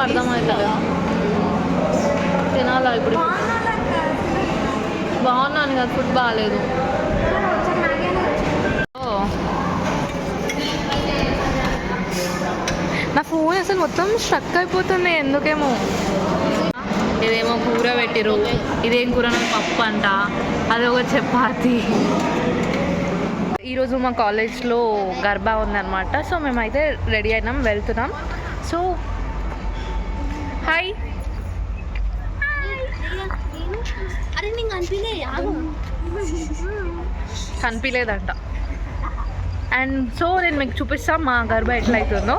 అర్థమవుతుంది. తినాలా ఇప్పుడు? బాగున్నాను కదా, ఫుడ్ బాగాలేదు. నా ఫోన్ అసలు మొత్తం స్ట్రక్ అయిపోతుంది ఎందుకేమో. ఇదేమో కూర పెట్టిరు, ఇదేం కూర? పప్పు అంట, అది ఒక చపాతి. ఈరోజు మా కాలేజ్లో గర్బా ఉందన్నమాట. సో మేమైతే రెడీ అయినాం, వెళ్తున్నాం. So hi. కనిపించలేదంట. అండ్ సో నేను మీకు చూపిస్తాం మా గర్బా ఎట్లా అవుతుందో.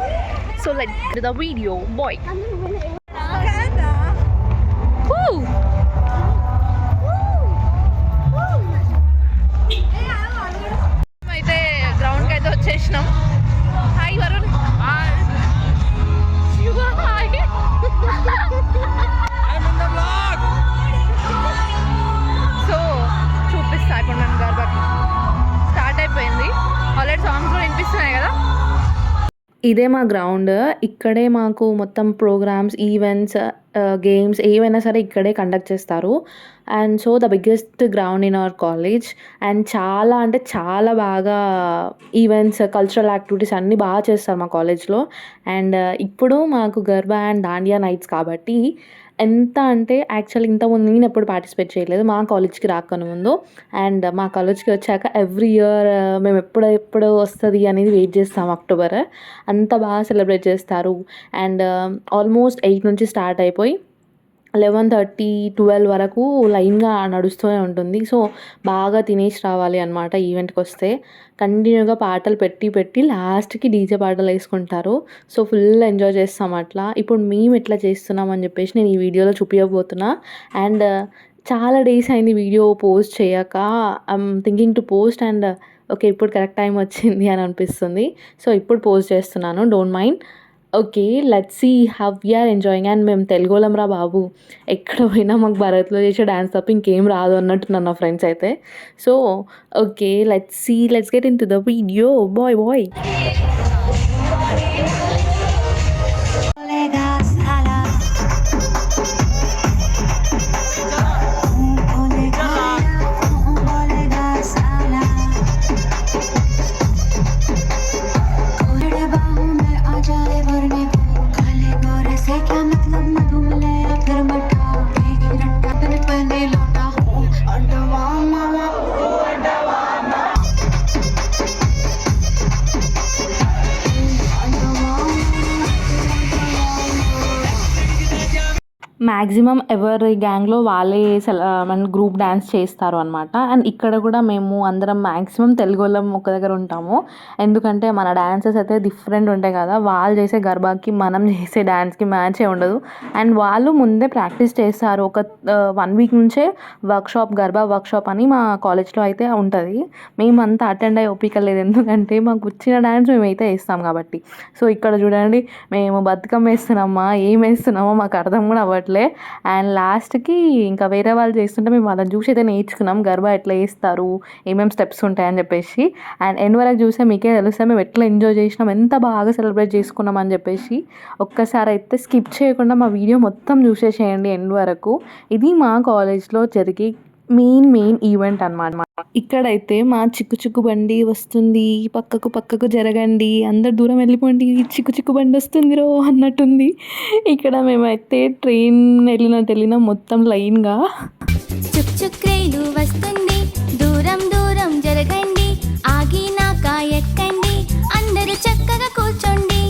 So like the video bye. అయితే గ్రౌండ్కి అయితే వచ్చేసినాం. హాయ్ వరుణ్. సో చూపిస్తా ఇప్పుడు మేము గర్బాకి. స్టార్ట్ అయిపోయింది ఆల్రెడీ, సాంగ్స్ కూడా వినిపిస్తున్నాయి కదా. ఇదే మా గ్రౌండ్. ఇక్కడే మాకు మొత్తం ప్రోగ్రామ్స్, ఈవెంట్స్, గేమ్స్ ఏవైనా సరే ఇక్కడే కండక్ట్ చేస్తారు. And so the biggest ground in our college. And చాలా అంటే చాలా బాగా ఈవెంట్స్, కల్చరల్ యాక్టివిటీస్ అన్నీ బాగా చేస్తారు మా కాలేజ్లో. అండ్ ఇప్పుడు మాకు గర్బా అండ్ దాండియా నైట్స్ కాబట్టి ఎంత అంటే యాక్చువల్లీ ఇంతకుముందు నేను ఎప్పుడు పార్టిసిపేట్ చేయలేదు మా కాలేజ్కి రాకను ముందు. అండ్ మా కాలేజ్కి వచ్చాక ఎవ్రీ ఇయర్ మేము ఎప్పుడు వస్తుంది అనేది వెయిట్ చేస్తాం. అక్టోబర్ అంత బాగా సెలబ్రేట్ చేస్తారు. అండ్ ఆల్మోస్ట్ 8 నుంచి స్టార్ట్ అయిపోయి 11:30, 12 వరకు లైన్గా నడుస్తూనే ఉంటుంది. సో బాగా తినేసి రావాలి అనమాట. ఈవెంట్కి వస్తే కంటిన్యూగా పాటలు పెట్టి లాస్ట్కి డీజే పాటలు వేసుకుంటారు. సో ఫుల్ ఎంజాయ్ చేస్తాం అట్లా. ఇప్పుడు మేము ఎట్లా చేస్తున్నాం అని చెప్పేసి నేను ఈ వీడియోలో చూపించబోతున్నా. అండ్ చాలా డేస్ అయింది వీడియో పోస్ట్ చేయక. I'm thinking to post and okay ఇప్పుడు కరెక్ట్ టైం వచ్చింది అని అనిపిస్తుంది. సో ఇప్పుడు పోస్ట్ చేస్తున్నాను, don't mind. Okay let's see how we are enjoying. And మేము తెలుగోళం రా బాబు, ఎక్కడ పోయినా మాకు భరత్లో చేసే డ్యాన్స్ తప్ప ఇంకేం రాదు అన్నట్టున్నారు నా ఫ్రెండ్స్ అయితే. So okay let's get in to the video bye. Maximum ఎవరి గ్యాంగ్లో వాళ్ళే గ్రూప్ డ్యాన్స్ చేస్తారు అనమాట. అండ్ ఇక్కడ కూడా మేము అందరం మ్యాక్సిమం తెలుగు వాళ్ళం ఒక దగ్గర ఉంటాము. ఎందుకంటే మన డ్యాన్సెస్ అయితే డిఫరెంట్ ఉంటాయి కదా. వాళ్ళు చేసే గర్బాకి మనం చేసే డ్యాన్స్కి మ్యాచే ఉండదు. అండ్ వాళ్ళు ముందే ప్రాక్టీస్ చేస్తారు. ఒక 1 వీక్ నుంచే గర్బా వర్క్షాప్ అని మా కాలేజ్లో అయితే ఉంటుంది. మేమంతా అటెండ్ అయ్యి ఓపిక లేదు, ఎందుకంటే మాకు వచ్చిన డ్యాన్స్ మేమైతే వేస్తాం కాబట్టి. సో ఇక్కడ చూడండి మేము బతుకమ్మ వేస్తున్నామా ఏం వేస్తున్నామో మాకు అర్థం కూడా అవ్వట్లేదు. అండ్ లాస్ట్కి ఇంకా వేరే వాళ్ళు చేస్తుంటే మేము వాళ్ళని చూసి అయితే నేర్చుకున్నాం గర్బా ఎట్లా వేస్తారు, ఏమేమి స్టెప్స్ ఉంటాయని చెప్పేసి. అండ్ ఎండ్ వరకు చూస్తే మీకే తెలుస్తాం మేము ఎట్లా ఎంజాయ్ చేసినాం, ఎంత బాగా సెలబ్రేట్ చేసుకున్నాం అని చెప్పేసి. ఒక్కసారి అయితే స్కిప్ చేయకుండా మా వీడియో మొత్తం చూసేసేయండి ఎండ్ వరకు. ఇది మా కాలేజ్లో జరిగే మెయిన్ ఈవెంట్ అనమాట. ఇక్కడైతే మా చిక్కు బండి వస్తుంది, పక్కకు జరగండి, అందరు దూరం వెళ్ళిపోండి, చిక్కు బండి వస్తుంది రో అన్నట్టుంది. ఇక్కడ మేమైతే ట్రైన్ వెళ్ళిన మొత్తం లైన్గా చుక్చుక్రేలు వస్తుంది, దూరం జరగండి, ఆగినాక ఎక్కండి, అందరూ చక్కగా కూర్చోండి.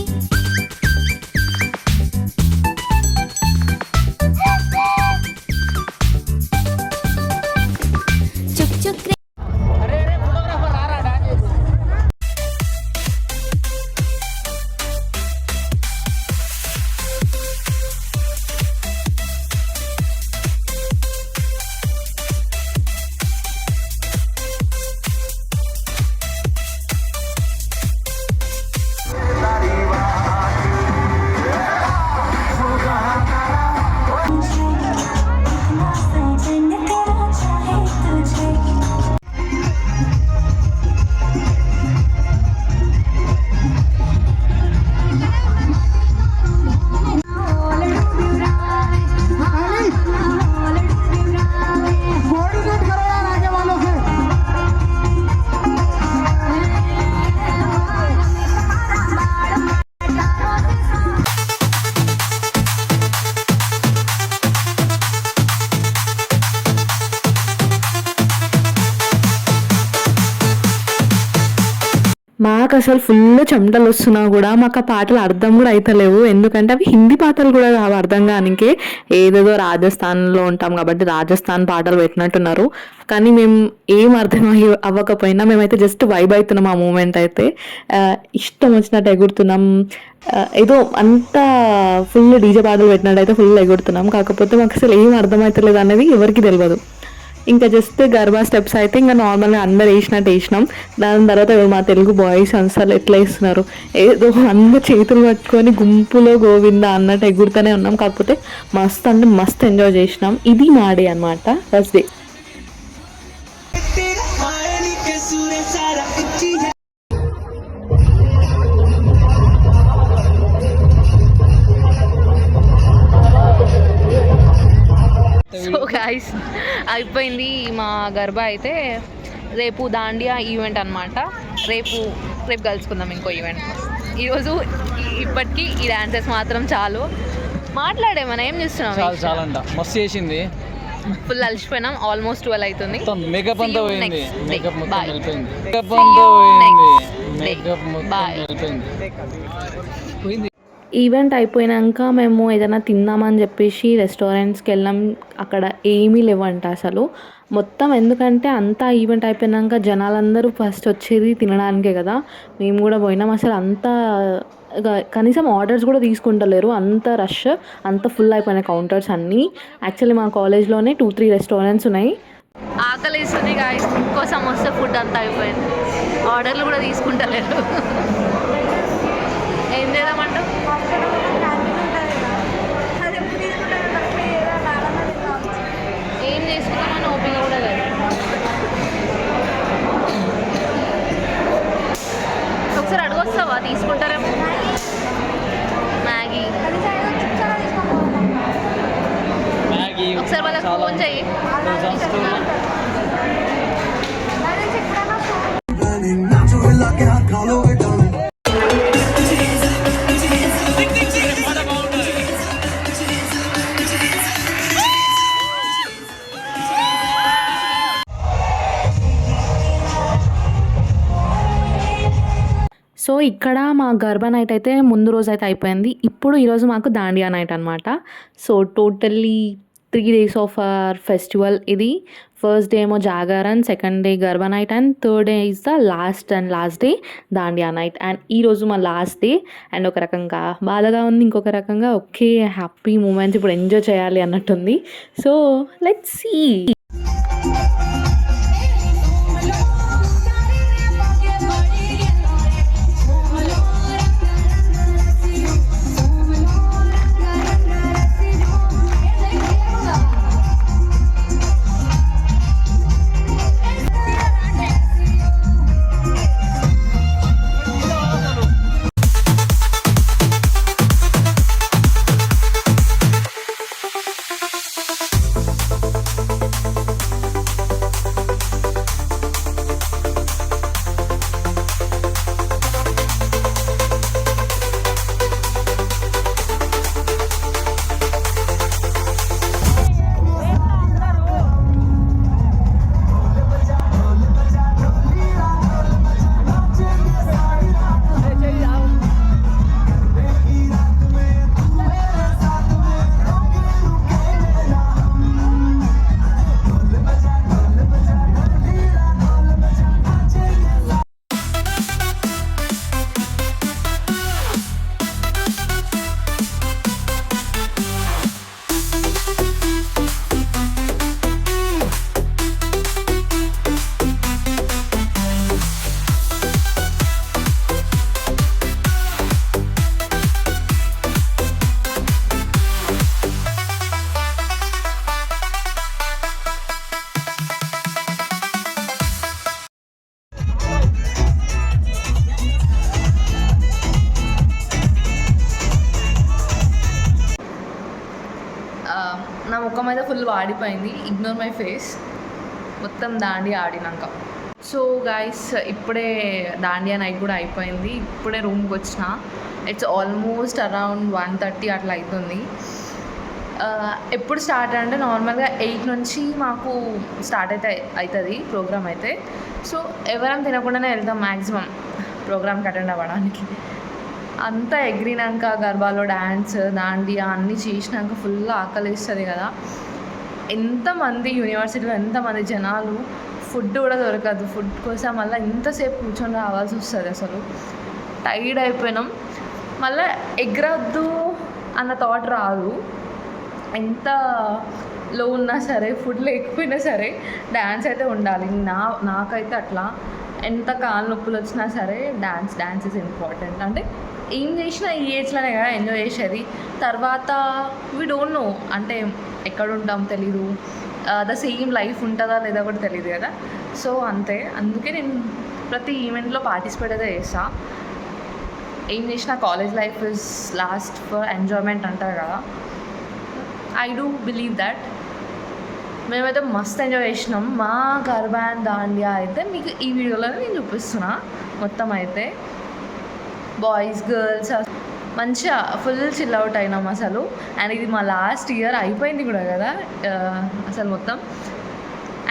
మాకు అసలు ఫుల్ చెమటలు వస్తున్నా కూడా మాకు ఆ పాటలు అర్థం కూడా అవుతలేవు, ఎందుకంటే అవి హిందీ పాటలు కూడా కావు అర్థం కానికే. ఏదేదో రాజస్థాన్లో ఉంటాం కాబట్టి రాజస్థాన్ పాటలు పెట్టినట్టున్నారు, కానీ మేము ఏం అవ్వకపోయినా మేమైతే జస్ట్ వైబ్ అవుతున్నాం ఆ మూమెంట్ అయితే. ఇష్టం వచ్చినట్టు ఎగురుతున్నాం, ఏదో అంతా ఫుల్ డీజే పాటలు పెట్టినట్టు అయితే ఫుల్ ఎగురుతున్నాం. కాకపోతే మాకు అసలు ఏం అర్థమవుతలేదు అనేది ఎవరికి తెలియదు. ఇంకా జస్ట్ గర్బా స్టెప్స్ అయితే ఇంకా నార్మల్గా అందరు వేసినట్టు వేసినాం. దాని తర్వాత మా తెలుగు బాయ్స్ అసలు ఎట్లా వేస్తున్నారు, ఏదో అందరు చేతులు పట్టుకొని గుంపులో గోవింద అన్నట్టు ఎగురుతూనే ఉన్నాం. కాకపోతే మస్తు అంటే మస్తు ఎంజాయ్ చేసినాం. ఇది మా డే అనమాట, ఫస్ట్ డే. సో గైస్ అయిపోయింది మా గర్బా అయితే. రేపు దాండియా ఈవెంట్ అనమాట. రేపు కలుసుకుందాం ఇంకో ఈవెంట్. ఈరోజు ఇప్పటికీ ఈ డాన్సెస్ మాత్రం చాలు. మాట్లాడే మనం ఏం చేస్తున్నాం, చాలా అంట మస్తు చేసింది. ఫుల్ అలసిపోయినాం, ఆల్మోస్ట్ 12 అవుతుంది. మేకప్ అంతా పోయింది, మేకప్ మొత్తం Bye. వెళ్ళిపోయింది, మేకప్ అంతా పోయింది, మేకప్ మొత్తం Bye. వెళ్ళిపోయింది. ఈవెంట్ అయిపోయాక మేము ఏదైనా తిందామని చెప్పేసి రెస్టారెంట్స్కి వెళ్ళాం. అక్కడ ఏమీ లేవంట అసలు మొత్తం, ఎందుకంటే అంతా ఈవెంట్ అయిపోయాక జనాలందరూ ఫస్ట్ వచ్చేది తినడానికే కదా. మేము కూడా పోయినాం. అసలు అంతా కనీసం ఆర్డర్స్ కూడా తీసుకుంటలేరు, అంత రష్, అంత ఫుల్ అయిపోయినాయి కౌంటర్స్ అన్నీ. యాక్చువల్లీ మా కాలేజ్లోనే 2-3 రెస్టారెంట్స్ ఉన్నాయి. ఆకలి వేస్తుంది గాయస్, కోసం వస్తే ఫుడ్ అంతా అయిపోయింది, ఆర్డర్లు కూడా తీసుకుంటలేరు. ఏం చేద్దామంటావు? ఏం చేసుకున్నామని ఓపిక కూడా లేదు. ఒకసారి అడగొస్తావా, తీసుకుంటారేమో. మ్యాగీ ఒకసారి వాళ్ళకి ఫోన్ చెయ్యి. సో ఇక్కడ మా గర్బా నైట్ అయితే ముందు రోజు అయితే అయిపోయింది. ఇప్పుడు ఈరోజు మాకు దాండియా నైట్ అనమాట. So totally 3 days of our festival ఇది. ఫస్ట్ డే ఏమో Jagran, second day Garba night and third day is the last day Dandiya night. And ఈరోజు మా లాస్ట్ డే. అండ్ ఒక రకంగా బాధగా ఉంది, ఇంకొక రకంగా ఓకే హ్యాపీ మూమెంట్స్ ఇప్పుడు ఎంజాయ్ చేయాలి అన్నట్టుంది. So let's see. నా ముఖం అయితే ఫుల్ వాడిపోయింది, ఇగ్నోర్ మై ఫేస్. మొత్తం దాండియా ఆడినాక. సో గైస్ ఇప్పుడే దాండియా నైట్ కూడా అయిపోయింది. ఇప్పుడే రూమ్కి వచ్చిన. ఇట్స్ ఆల్మోస్ట్ అరౌండ్ 1:30 అట్లా అవుతుంది. ఎప్పుడు స్టార్ట్ అంటే నార్మల్గా 8 నుంచి మాకు స్టార్ట్ అయితే అవుతుంది ప్రోగ్రామ్ అయితే. సో ఎవరం తినకుండానే వెళ్తాం మ్యాక్సిమం. ప్రోగ్రామ్కి అటెండ్ అవ్వడానికి. అంతా ఎగిరినాక గర్బాలో డ్యాన్స్ దాండియా అన్నీ చేసినాక ఫుల్ ఆకలిస్తుంది కదా. ఎంతమంది యూనివర్సిటీలో ఎంతమంది జనాలు, ఫుడ్ కూడా దొరకదు. ఫుడ్ కోసం మళ్ళీ ఇంతసేపు కూర్చొని రావాల్సి వస్తుంది. అసలు టైర్డ్ అయిపోయినాం. మళ్ళీ ఎగరొద్దు అన్న థాట్ రాదు. ఎంత లో ఉన్నా సరే, ఫుడ్ లేకపోయినా సరే డ్యాన్స్ అయితే ఉండాలి. నాకైతే అట్లా ఎంత కాలు నొప్పులు వచ్చినా సరే డ్యాన్స్ ఇస్ ఇంపార్టెంట్. అంటే ఏం చేసినా ఈ ఏజ్లోనే కదా ఎంజాయ్ చేసేది. తర్వాత వీ డోంట్ నో, అంటే ఎక్కడ ఉంటాం తెలీదు, ద సేమ్ లైఫ్ ఉంటుందా లేదా కూడా తెలియదు కదా. సో అంతే, అందుకే నేను ప్రతి ఈవెంట్లో పార్టిసిపేట్ అయితే చేస్తా. ఏం చేసినా college life is last for enjoyment అంటారు కదా. I do believe that. మేమైతే మస్త్ ఎంజాయ్ చేసినాం. మా గర్బా అండ్ దాండియా అయితే మీకు ఈ వీడియోలోనే నేను చూపిస్తున్నా మొత్తం. అయితే బాయ్స్ గర్ల్స్ మంచిగా ఫుల్ చిల్ అవుట్ అయినాం అసలు. అండ్ ఇది మా లాస్ట్ ఇయర్ అయిపోయింది కూడా కదా అసలు మొత్తం.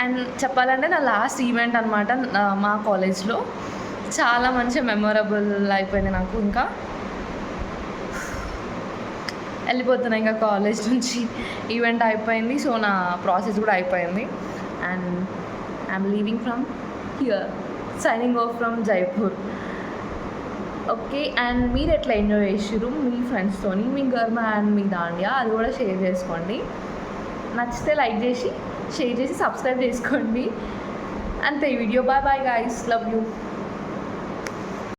అండ్ చెప్పాలంటే నా లాస్ట్ ఈవెంట్ అనమాట మా కాలేజ్లో. చాలా మంచిగా మెమొరబుల్ అయిపోయింది నాకు. ఇంకా వెళ్ళిపోతున్నా ఇంకా కాలేజ్ నుంచి. ఈవెంట్ అయిపోయింది, సో నా ప్రాసెస్ కూడా అయిపోయింది. And I'm leaving from here, signing off from Jaipur. Okay, and మీరు ఎట్లా ఎంజాయ్ చేసిర్రు మీ ఫ్రెండ్స్తోని మీ గర్బా అండ్ మీ దాండియా, అది కూడా షేర్ చేసుకోండి. నచ్చితే లైక్ చేసి షేర్ చేసి సబ్స్క్రైబ్ చేసుకోండి. అంతే ఈ video. Bye bye guys, love you.